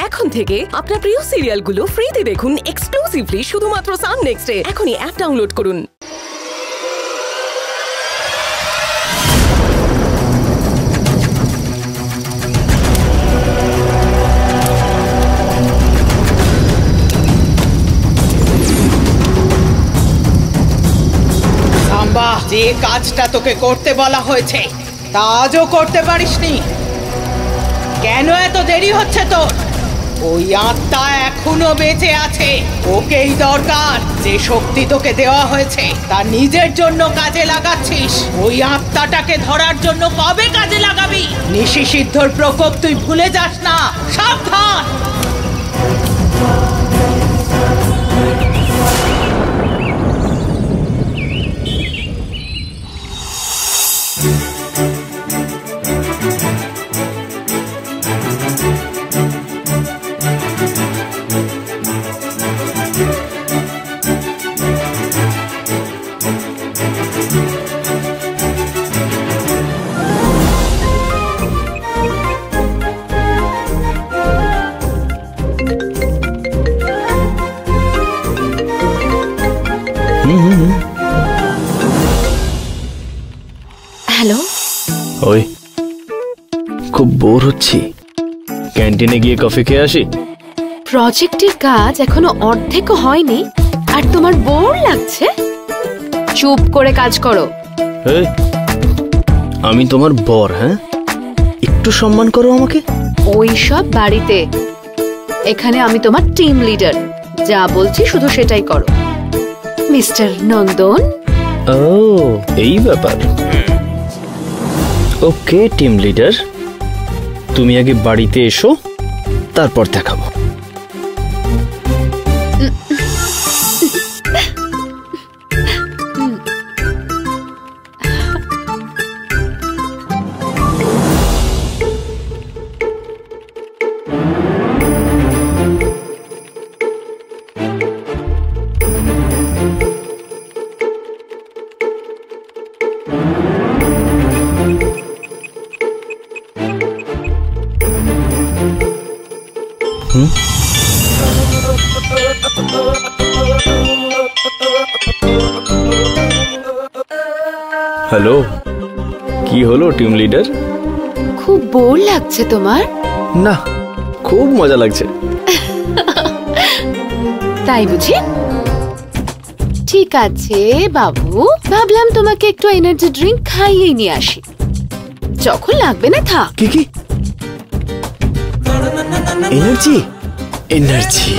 এখন থেকে আপনার প্রিয় সিরিয়ালগুলো ফ্রিতে দেখুন এক্সক্লুসিভলি শুধুমাত্র সান নেক্সটে। এখনই অ্যাপ ডাউনলোড করুন। যে কাজটা তোকে করতে বলা হয়েছে তা আজও করতে পারিসনি কেন? এত দেরি হচ্ছে তোর? ওই আত্মা এখনো বেঁচে আছে, ওকেই দরকার। যে শক্তি তোকে দেওয়া হয়েছে তা নিজের জন্য কাজে লাগাচ্ছিস। ওই আত্মাটাকে ধরার জন্য কবে কাজে লাগাবি? নিশি সিদ্ধর প্রকোপ তুই ভুলে যাস না, সাবধান। হ্যালো, ওই খুব বোর হচ্ছি, ক্যান্টিনে গিয়ে কফি খেয়ে আসি। প্রজেক্টের কাজ এখনো অর্ধেকও হয়নি আর তোমার বোর লাগছে? চুপ করে কাজ করো। আমি তোমার বর, হ্যাঁ? একটু সম্মান করো আমাকে। ওই সব বাড়িতে, এখানে আমি তোমার টিম লিডার, যা বলছি শুধু সেটাই করো। মিস্টার নন্দন। ও, এই ব্যাপার। ওকে টিম লিডার, তুমি আগে বাড়িতে এসো, তারপর দেখাবো। হ্যালো, কি হলো টিম লিডার? খুব বোর লাগছে তোমার? না, খুব মজা লাগছে। তাই বুঝি? ঠিক আছে বাবু, ভাবলাম তোমাকে একটু এনার্জি ড্রিঙ্ক খাইয়ে নিয়ে আসি। যখন লাগবে না থাক। কি কি এনার্জি? এনার্জি?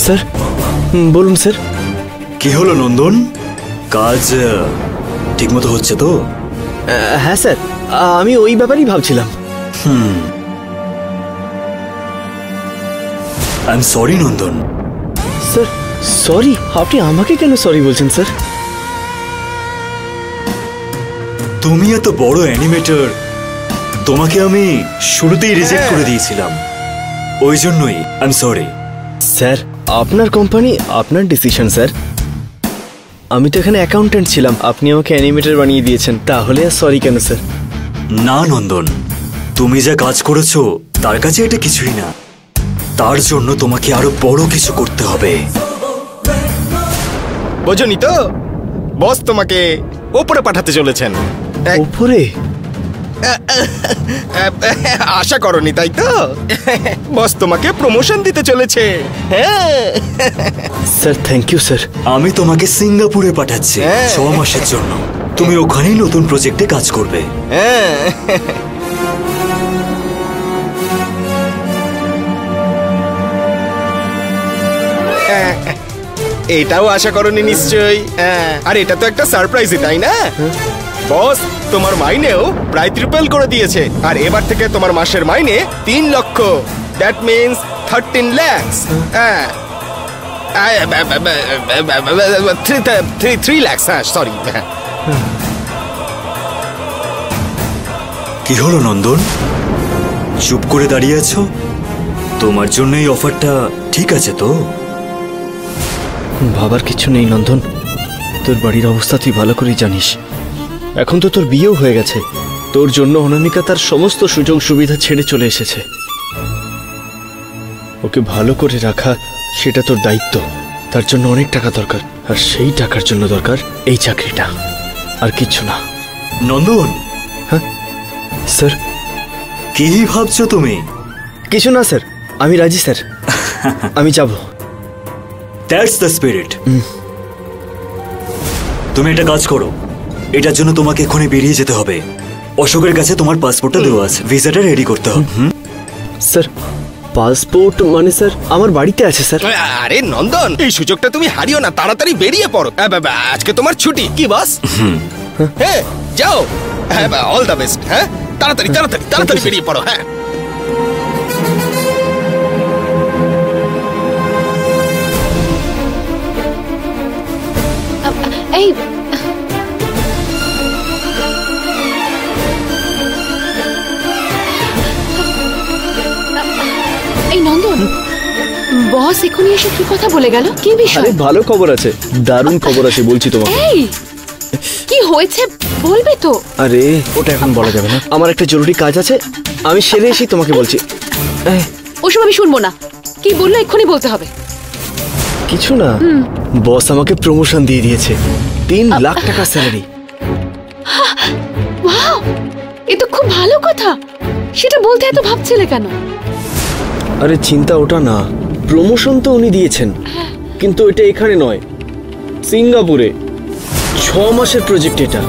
স্যার বলুন স্যার। কি হলো নন্দন, কাজ ঠিকমতো হচ্ছে তো? হ্যাঁ স্যার, আমি ওই ব্যাপারেই ভাবছিলাম। I am sorry Nandan. Sir sorry? আপনি আমাকে কেন সরি বলছেন স্যার? তুমি এত বড় অ্যানিমেটর, তোমাকে আমি শুরুতেই রিজেক্ট করে দিয়েছিলাম, ওই জন্যই আই এম সরি। স্যার আপনার কোম্পানি, আপনার ডিসিশন স্যার। আমি তো এখানে অ্যাকাউন্টেন্ট ছিলাম, আপনি আমাকে অ্যানিমেটর বানিয়ে দিয়েছেন, তাহলে আর সরি কেন স্যার? না নন্দন, তুমি যা কাজ করেছো তার কাছে এটা কিছুই না। তার জন্য তোমাকে আরো বড় কিছু করতে হবে। বোঝনি তো, বস তোমাকে ওপরে পাঠাতে চলেছেন। উপরে? আশা করনি তাই তো? বস তোমাকে প্রমোশন দিতে চলেছে। হ্যাঁ স্যার, থ্যাংক ইউ স্যার। আমি তোমাকে সিঙ্গাপুরে পাঠাচ্ছি 6 মাসের জন্য। তুমি ওখানেই নতুন প্রজেক্টে কাজ করবে। হ্যাঁ এটাও আশা করনি নিশ্চয়ই। আর এটা তো একটা সারপ্রাইজই, তাই না? বস তোমার মাইনেও প্রায় ট্রিপল করে দিয়েছে, আর এবার থেকে তোমার মাসের মাইনে 3 লক্ষ। That means 13 lakhs। 3 lakhs, sorry. কি হলো নন্দন, চুপ করে দাঁড়িয়ে আছো? তোমার জন্য এই অফারটা ঠিক আছে তো? ভাবার কিছু নেই নন্দন, তোর বাড়ির অবস্থা তুই ভালো করেই জানিস। এখন তো তোর বিয়েও হয়ে গেছে, তোর জন্য অনামিকা তার সমস্ত সুযোগ সুবিধা ছেড়ে চলে এসেছে। ওকে ভালো করে রাখা সেটা তোর দায়িত্ব। তার জন্য অনেক টাকা দরকার, আর সেই টাকার জন্য দরকার এই চাকরিটা, আর কিছু না। নন্দন। হ্যাঁ স্যার? কি ভাবছো তুমি? কিছু না স্যার, আমি রাজি স্যার, আমি যাব। That's the spirit. তুমি একটা কাজ করো, এটার জন্য তোমাকে এক্ষুনি বেরিয়ে যেতে হবে। অশোকের কাছে তোমার পাসপোর্টটা দেওয়া আছে, ভিসাটা রেডি করতে হবে। স্যার পাসপোর্ট মানে স্যার আমার বাড়িতে আছে স্যার। আরে নন্দন, এই সুযোগটা তুমি হারিও না, তাড়াতাড়ি বেরিয়ে পড়ো। আজকে তোমার ছুটি কি বস? হ্যাঁ যাও, অল দ্য বেস্ট। হ্যাঁ তাড়াতাড়ি তাড়াতাড়ি তাড়াতাড়ি বেরিয়ে পড়ো। হ্যাঁ এই এই নন্দন, বস এখনই এসে কি কথা বলে গেল? কি বিষয়? আরে ভালো খবর আছে, দারুণ খবর আছে বলছি তোমাকে। এই কি হয়েছে বলবে তো? আরে ওটা এখন বলা যাবে না, আমার একটা জরুরি কাজ আছে, আমি সেরে এসেই তোমাকে বলছি। ওসব আমি শুনবো না, কি বললো এক্ষুনি বলতে হবে। কিছু না, বস আমাকে প্রমোশন দিয়ে দিয়েছে, 3 লাখ টাকা স্যালারি। ওয়াও, এ তো খুব ভালো কথা। সেটা বলতে এত ভাবছিলে কেন? আরে চিন্তা ওটা না, প্রমোশন তো উনি দিয়েছেন, কিন্তু এটা এখানে নয়, সিঙ্গাপুরে। 6 মাসের প্রজেক্ট এটা,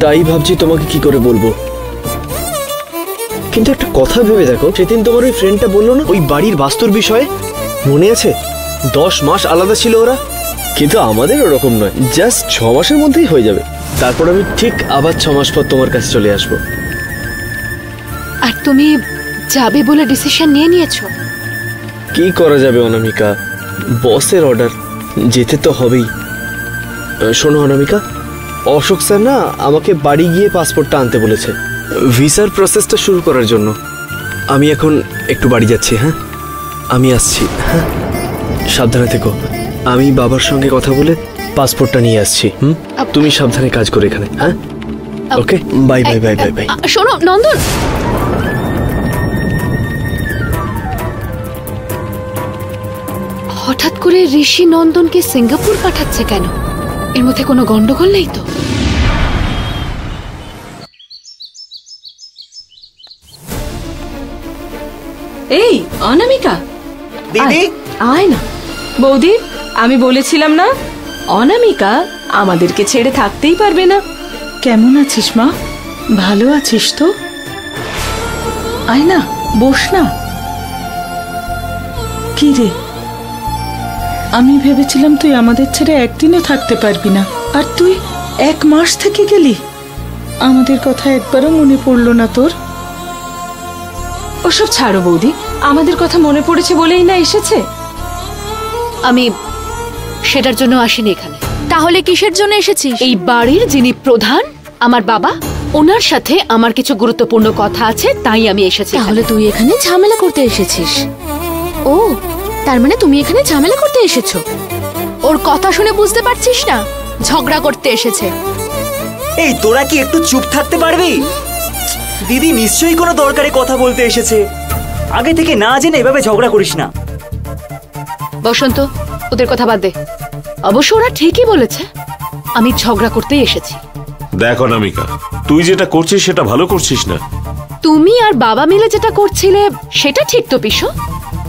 তাই ভাবছি তোমাকে কি করে বলবো। কিন্তু একটা কথা ভেবে দেখো, সেদিন তোমার ওই ফ্রেন্ডটা বললো না ওই বাড়ির বাস্তুর বিষয়ে, মনে আছে? 10 মাস আলাদা ছিল ওরা, কিন্তু আমাদের ওরকম নয়, জাস্ট 6 মাসের মধ্যেই হয়ে যাবে। তারপর আমি ঠিক আবার 6 মাস পর তোমার কাছে চলে আসবো। আর তুমি যাবে বলে ডিসিশন নিয়ে নিয়েছো? কি করা যাবে অনামিকা, বসের অর্ডার, যেতে তো হবেই। শোনো অনামিকা, অশোক স্যার না আমাকে বাড়ি গিয়ে পাসপোর্টটা আনতে বলেছে ভিসার প্রসেসটা শুরু করার জন্য। আমি এখন একটু বাড়ি যাচ্ছি। হ্যাঁ আমি আসছি। হ্যাঁ সাবধানে থেকো, আমি বাবার সঙ্গে কথা বলে পাসপোর্টটা নিয়ে আসছি। তুমি সাবধানে কাজ করো এখানে। হ্যাঁ okay, bye bye bye bye bye. শোনো নন্দন, হঠাৎ করে ঋষি নন্দনকে সিঙ্গাপুর পাঠাচ্ছে কেন? এর মধ্যে কোনো গন্ডগোল নেই তো? এই অনামিকা, দিদি আয় না। বৌদি, আমি বলেছিলাম না অনামিকা আমাদেরকে ছেড়ে থাকতেই পারবে না। কেমন আছিস মা? ভালো আছিস তো? আয় না, বস না। কি রে, আমি ভেবেছিলাম তুই আমাদের ছেড়ে একদিনও থাকতে পারবি না, আর তুই 1 মাস থেকে গেলি। আমাদের কথা একবারও মনে পড়লো না তোর? ওসব ছাড়ো বৌদি, আমাদের কথা মনে পড়েছে বলেই না এসেছে। আমি সেটার জন্য আসিনি এখানে। তাহলে কিসের জন্য এসেছিস? এই বাড়ির যিনি প্রধান, আমার বাবা, ওনার সাথে আমার কিছু গুরুত্বপূর্ণ কথা আছে, তাই আমি এসেছি। তাহলে তুই এখানে ঝামেলা করতে এসেছিস? ও, তার মানে তুমি এখানে ঝামেলা করতে এসেছো? ওর কথা শুনে বুঝতে পারছিস না ঝগড়া করতে এসেছে। এই তোরা কি একটু চুপ থাকতে পারবি? দিদি নিশ্চয়ই কোনো দরকারি কথা বলতে এসেছে। আগে থেকে না জেনে এভাবে ঝগড়া করিস না। বসন্ত, ওদের কথা বাদ দে। অবশ্য ওরা ঠিকই বলেছে, আমি ঝগড়া করতেই এসেছি। দেখ অনামিকা, তুই যেটা করছিস সেটা ভালো করছিস না। তুমি আর বাবা মিলে যেটা করছিলে সেটা ঠিক তো পিসো,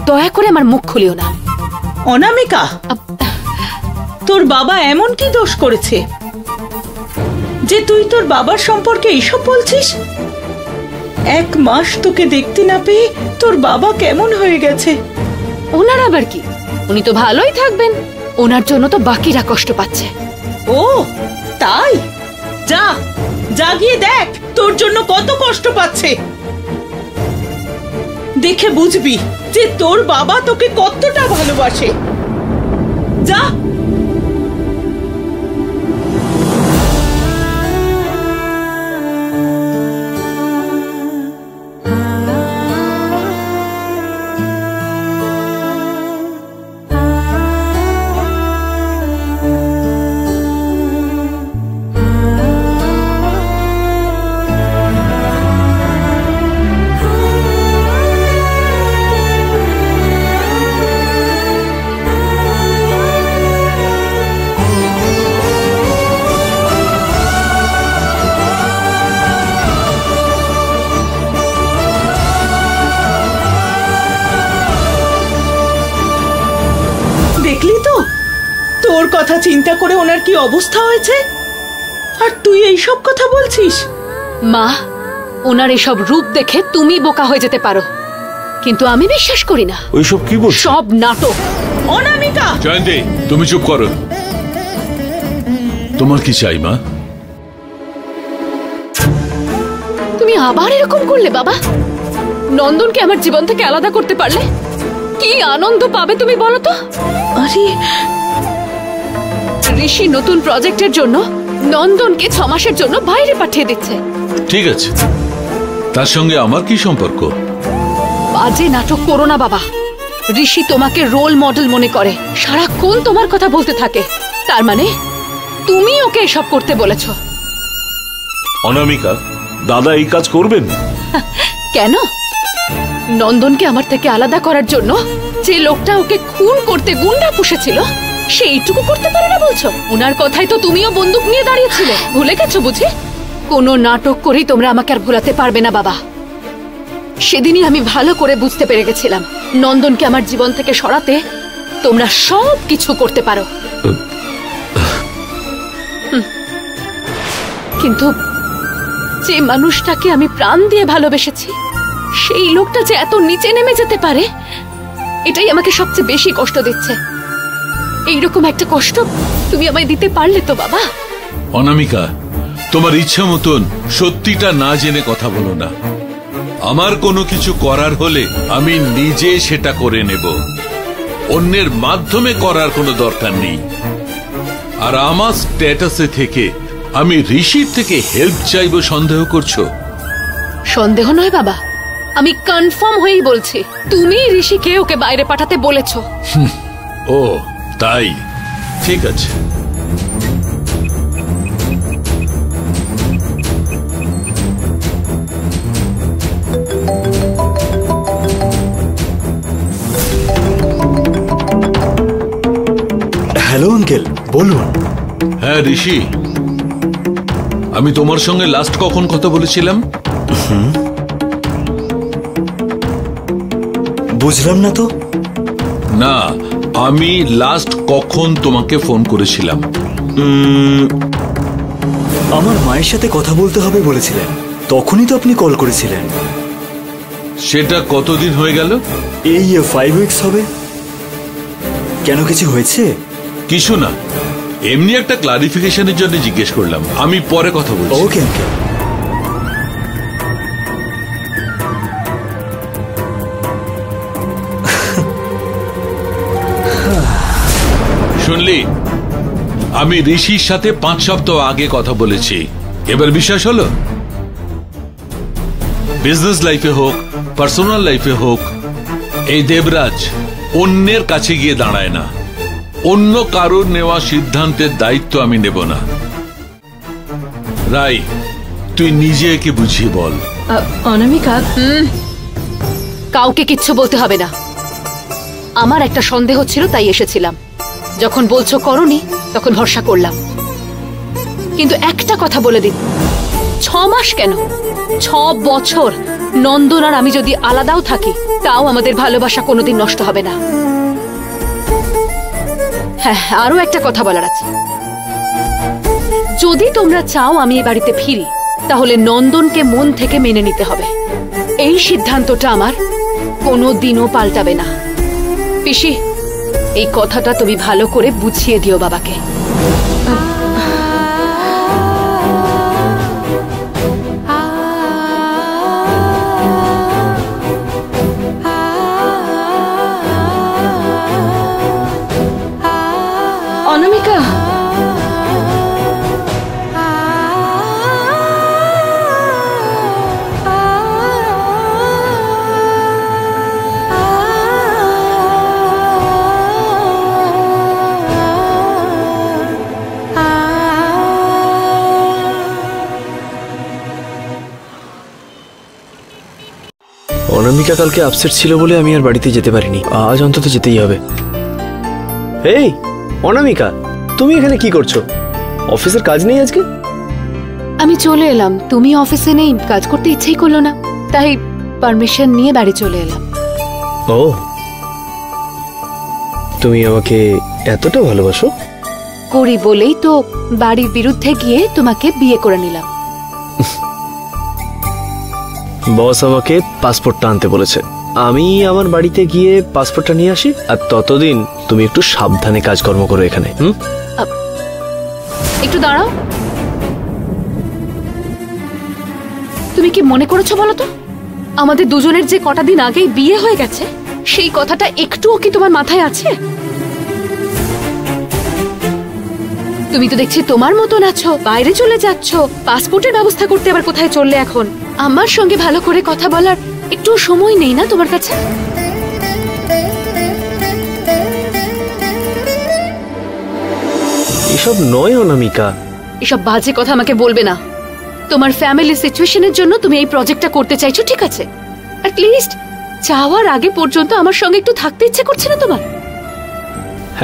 দয়া করে আমার মুখ খুলিও না। অনামিকা, তোর বাবা এমন কি দোষ করেছে যে তুই তোর বাবার সম্পর্কে এইসব বলছিস? 1 মাস তোকে দেখতে না পেয়ে তোর বাবা কেমন হয়ে গেছে। ওনার আবার কি, উনি তো ভালোই থাকবেন, ওনার জন্য তো বাকিরা কষ্ট পাচ্ছে। ও তাই? যা যা গিয়ে দেখ তোর জন্য কত কষ্ট পাচ্ছে, দেখে বুঝবি যে তোর বাবা তোকে কতটা ভালোবাসে। যা। দেখলি তো তোর কথা চিন্তা করে ওনার কি অবস্থা হয়েছে, আর তুই এইসব কথা বলছিস? মা, ওনার এসব রূপ দেখে তুমি বোকা হয়ে যেতে পারো, কিন্তু আমি বিশ্বাস করি না। ওইসব কি বলছিস? সব নাটক। অনামিকা! জয়ন্তী, তুমি চুপ করো। তোমার কি চাই মা? তুমি আবার এরকম করলে বাবা? নন্দনকে আমার জীবন থেকে আলাদা করতে পারলে কি আনন্দ পাবে তুমি বলো তো? আরে ঋষি নতুন প্রজেক্টের জন্য নন্দনকে 6 মাসের জন্য বাইরে পাঠিয়ে দিচ্ছে। ঠিক আছে, তার সঙ্গে আমার কি সম্পর্ক? বাজে নাটক করো না বাবা। ঋষি তোমাকে রোল মডেল মনে করে, সারাক্ষণ তোমার কথা বলতে থাকে, তার মানে তুমি ওকে এসব করতে বলেছ। অনামিকা, দাদা এই কাজ করবেন? কেন? নন্দনকে আমার থেকে আলাদা করার জন্য যে লোকটা ওকে খুন করতে গুন্ডা পুষেছিল সেইটুকু করতে পারে না বলছো? ওনার কথাই তো তুমিও বন্দুক নিয়ে দাঁড়িয়েছিলে, ভুলে গেছো বুঝি? কোনো নাটক করেই তোমরা আমাকে আর ভুলাতে পারবে না বাবা। সেদিনই আমি ভালো করে বুঝতে পেরে গেছিলাম নন্দনকে আমার জীবন থেকে সরাতে তোমরা সব কিছু করতে পারো, কিন্তু যে মানুষটাকে আমি প্রাণ দিয়ে ভালোবেসেছি সেই লোকটা যে এত নিচে নেমে যেতে পারে, এটাই আমাকে সবচেয়ে বেশি কষ্ট দিচ্ছে। এইরকম একটা কষ্ট তুমি আমায় দিতে পারলে তো বাবা? অনামিকা, তোমার ইচ্ছা মতন সত্যিটা না জেনে কথা বলো না। আমার কোনো কিছু করার হলে আমি নিজে সেটা করে নেব, অন্যের মাধ্যমে করার কোনো দরকার নেই। আর আমার স্ট্যাটাসে থেকে আমি ঋষির থেকে হেল্প চাইবো সন্দেহ করছো? সন্দেহ নয় বাবা, আমি কনফার্ম হয়েই বলছি তুমি ঋষিকে ওকে বাইরে পাঠাতে বলেছো। ও তাই, ঠিক আছে। হ্যালো আঙ্কেল, বলুন। হ্যাঁ ঋষি, আমি তোমার সঙ্গে লাস্ট কখন কথা বলেছিলাম? বুঝলাম না তো। না, আমি লাস্ট কখন তোমাকে ফোন করেছিলাম? আমার মায়ের সাথে কথা বলতে হবে বলেছিলেন, তখনই তো আপনি কল করেছিলেন। সেটা কতদিন হয়ে গেল? এই 5 উইকস হবে। কেন, কিছু হয়েছে? কিছু না, এমনি একটা ক্লারিফিকেশনের জন্য জিজ্ঞেস করলাম। আমি পরে কথা বলছি। Okay uncle. শুনলি, আমি ঋষির সাথে 5 সপ্তাহ আগে কথা বলেছি, এবার বিশ্বাস হলো? বিজনেস লাইফে হোক, পার্সোনাল লাইফে হোক, এই দেবরাজ অন্যের কাছে গিয়ে দাঁড়ায় না। অন্য কারোর নেওয়া সিদ্ধান্তের দায়িত্ব আমি নেব না। রাই, তুই নিজে একে বুঝিয়ে বল। অনামিকা, কাউকে কিচ্ছু বলতে হবে না। আমার একটা সন্দেহ ছিল তাই এসেছিলাম। যখন বলছো করনি তখন ভরসা করলাম, কিন্তু একটা কথা বলে দিন, 6 মাস কেন 6 বছর নন্দন আর আমি যদি আলাদাও থাকি তাও আমাদের ভালোবাসা কোনোদিন নষ্ট হবে না। হ্যাঁ, আরো একটা কথা বলার আছে, যদি তোমরা চাও আমি এই বাড়িতে ফিরি তাহলে নন্দনকে মন থেকে মেনে নিতে হবে। এই সিদ্ধান্তটা আমার কোনোদিনও পাল্টাবে না। পিসি, এই কথাটা তুমি ভালো করে বুঝিয়ে দিও বাবাকে। অনামিকা, অনামিকা কালকে আপসেট ছিল বলে আমি আর বাড়িতে যেতে পারিনি, আজ অন্তত যেতেই হবে। এই অনামিকা, তুমি এখানে কি করছো? অফিসের কাজ নেই আজকে? আমি চলে এলাম, তুমি অফিসে নেই, কাজ করতে ইচ্ছেই করলো না, তাই পারমিশন নিয়ে বাড়ি চলে এলাম। ও, তুমি আমাকে এতটা ভালোবাসো? করি বলেই তো বাড়ির বিরুদ্ধে গিয়ে তোমাকে বিয়ে করে নিলাম। বস আমাকে পাসপোর্টটা আনতে বলেছে, আমি আমার বাড়িতে গিয়ে পাসপোর্টটা নিয়ে আসি, আর ততদিন তুমি একটু সাবধানে কাজকর্ম করো এখানে। একটু দাঁড়াও, তুমি কি মনে করেছো বলো তো, আমাদের দুজনের যে কটা দিন আগেই বিয়ে হয়ে গেছে সেই কথাটা একটুও কি তোমার মাথায় আছে? তুমি তো দেখছি তোমার মতন আছো, বাইরে চলে যাচ্ছ, পাসপোর্টের ব্যবস্থা করতে আবার কোথায় চললে এখন? আমার সঙ্গে ভালো করে কথা বলার একটু সময় নেই না তোমার কাছে? এসব নয় অনামিকা। এসব বাজে কথা আমাকে বলবে না। তোমার ফ্যামিলি সিচুয়েশনের জন্য তুমি এই প্রজেক্টটা করতে চাইছো, ঠিক আছে, অ্যাট লিস্ট যাওয়ার আগে পর্যন্ত আমার সঙ্গে একটু থাকতে ইচ্ছে করছে না তোমার?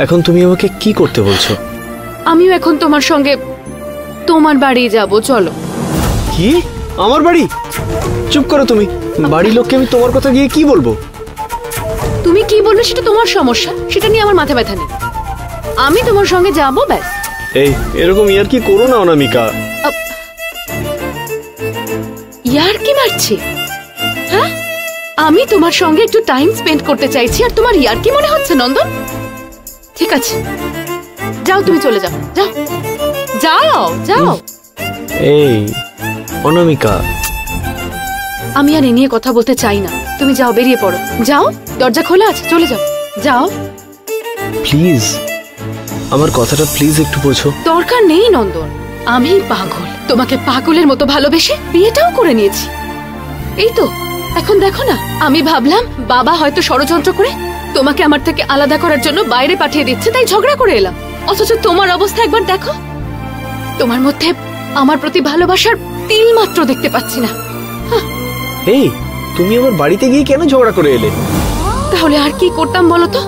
এখন তুমি আমাকে কি করতে বলছো? আমিও এখন তোমার সঙ্গে তোমার বাড়ি যাব, চলো। কি? আমার বাড়ি? চুপ করো তুমি, বাড়ির লোককে আমি তোমার কথা গিয়ে কি বলবো? তুমি কি বলবে সেটা তোমার সমস্যা, সেটা নিয়ে আমার মাথা ব্যথা নেই। আমি তোমার সঙ্গে যাব, ব্যাস। এই এরকম ইয়ার কি করো না অনামিকা। ইয়ার কি মারছি? হ্যাঁ, আমি তোমার সঙ্গে একটু টাইম স্পেন্ড করতে চাইছি আর তোমার ইয়ার কি মনে হচ্ছে নন্দন? ঠিক আছে, যাও, তুমি চলে যাও, যাও যাও যাও। এই অনামিকা, আমি আর এ নিয়ে কথা বলতে চাই না, তুমি যাও, বেরিয়ে পড়ো, যাও, দরজা খোলা আছে, চলে যাও, যাও প্লিজ। আমার কথাটা প্লিজ একটু বোঝো। দরকার নেই নন্দন, আমি পাগল, তোমাকে পাগলের মতো ভালোবেসে বিয়েটাও করে নিয়েছি। এই তো এখন দেখো না, আমি ভাবলাম বাবা হয়তো ষড়যন্ত্র করে তোমাকে আমার থেকে আলাদা করার জন্য বাইরে পাঠিয়ে দিচ্ছে, তাই ঝগড়া করে এলাম। অথচ তোমার অবস্থা একবার দেখো, তোমার মধ্যে আমার প্রতি ভালোবাসার তিল মাত্র দেখতে পাচ্ছি না। এই তুমি আমার বাড়িতে গিয়ে কেন ঝগড়া করে এলে? তাহলে আর কি করতাম বলো তো?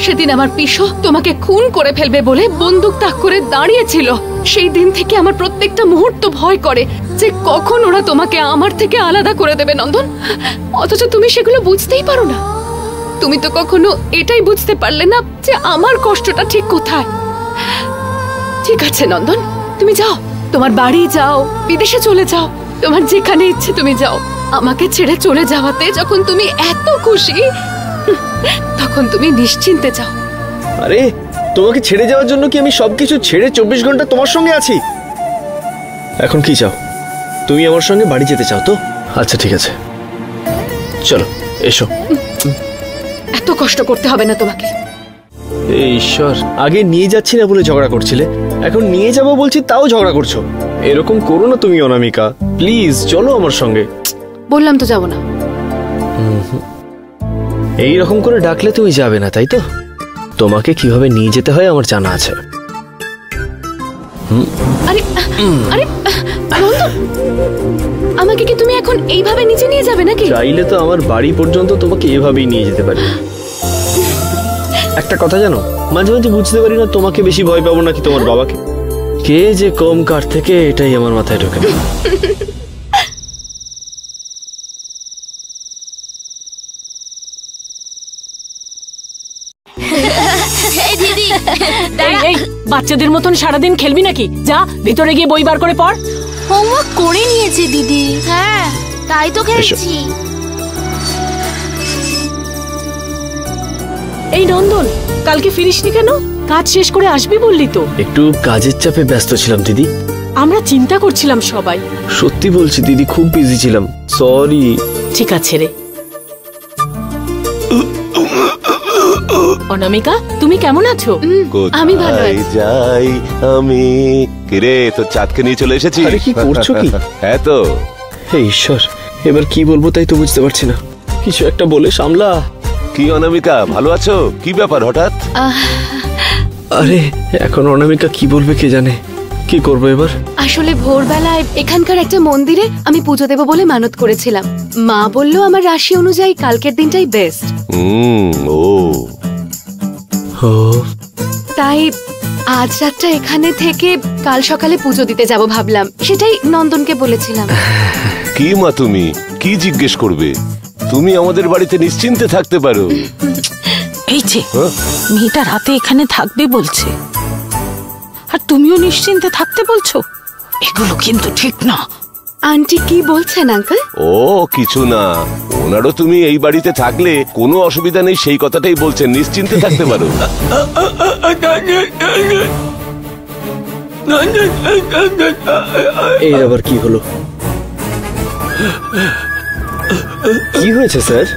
সেদিন আমার পিসো তোমাকে খুন করে ফেলবে বলে বন্দুক তাক করে দাঁড়িয়েছিল। সেই দিন থেকে আমার প্রত্যেকটা মুহূর্ত ভয় করে যে কখন ওরা তোমাকে আমার থেকে আলাদা করে দেবে নন্দন। অথচ তুমি সেগুলো বুঝতেই পারো না। তুমি তো কখনো এটাই বুঝতে পারলে না যে আমার কষ্টটা ঠিক কোথায়। ঠিক আছে নন্দন, তুমি যাও, তোমার বাড়ি যাও, বিদেশে চলে যাও, তোমার যেখানে ইচ্ছে তুমি যাও। আমাকে ছেড়ে চলে যাওয়াতে যখন তুমি এত খুশি, তখন তুমি নিশ্চিন্তে যাও। আরে তোমাকে ছেড়ে যাওয়ার জন্য কি আমি সবকিছু ছেড়ে 24 ঘন্টা তোমার সঙ্গে আছি? এখন কি চাও? তুমি আমার সঙ্গে বাড়ি যেতে চাও তো? আচ্ছা ঠিক আছে, চলো এসো। এত কষ্ট করতে হবে না তোমাকে। এই ঈশ্বর, আগে নিয়ে যাচ্ছি না বলে ঝগড়া করছিলে, এখন নিয়ে যাবো বলছি তাও ঝগড়া করছো। এরকম করো না তুমি অনামিকা, প্লিজ চলো আমার সঙ্গে। বললাম তো যাবো না। এই রকম করে ডাকলে তুমি যাবে না, তাই তো? তোমাকে কিভাবে নিয়ে যেতে হয় আমার জানা আছে। আরে আরে আমাকে কি তুমি এখন এইভাবে নিচে নিয়ে যাবে নাকি? চাইলে তো আমার বাড়ি পর্যন্ত তোমাকে এভাবেই নিয়ে যেতে পারি। একটা কথা জানো, মাঝে মাঝে বুঝতে পারি না তোমাকে বেশি ভয় পাবো নাকি তোমার বাবাকে। কে যে কম কার থেকে, এটাই আমার মাথায় ঢোকে না। দিদি এই বাচ্চাদের মতন সারাদিন খেলবি নাকি? যা ভিতরে গিয়ে বই বার করে পড়। হোমওয়ার্ক করে নিয়েছি দিদি। হ্যাঁ তাই তো খেলছি। এই নন্দন, কালকে ফিরিসনি কেন? কাজ শেষ করে আসবি বললি তো। একটু কাজের চাপে ব্যস্ত ছিলাম দিদি। আমরা চিন্তা করছিলাম সবাই। সত্যি বলছি দিদি, খুব বিজি ছিলাম, সরি। ঠিক আছে রে। অনামিকা, তুমি কেমন আছো? আমি ভালো আছি। যাই আমি কিরে, তো চাঁদকে নিয়ে চলে এসেছি। আরে কি করছো কি? হ্যাঁ তো। হে ঈশ্বর, এবার কি বলবো তাই তো বুঝতে পারছি না। কিছু একটা বলে সামলা। কি অনামিকা, ভালো আছো? কি ব্যাপার হঠাৎ? আরে এখন অনামিকা কি বলবে কে জানে। কি করবো এবার? আসলে ভোরবেলায় এখানকার একটা মন্দিরে আমি পুজো দেব বলে মানত করেছিলাম। মা বলল আমার রাশি অনুযায়ী কালকের দিনটাই বেস্ট। তাই আজ রাতটা এখানে থেকে কাল সকালে পুজো দিতে যাব ভাবলাম। সেটাই নন্দনকে বলেছিলাম। কি মা তুমি কি জিজ্ঞেস করবে? তুমি আমাদের বাড়িতে নিশ্চিন্তে থাকতে পারো। এই যে মেয়েটা রাতে এখানে থাকবে বলছে, আর তুমিও নিশ্চিন্তে থাকতে বলছো, এগুলো কিন্তু ঠিক না। আন্টি কি বলছেন আঙ্কেল? ও কিছু না, ওনারও তুমি এই বাড়িতে থাকলে কোনো অসুবিধা নেই সেই কথাটাই বলছেন, নিশ্চিন্তে থাকতে পারো। এই আবার কি হলো? কি হয়েছে স্যার?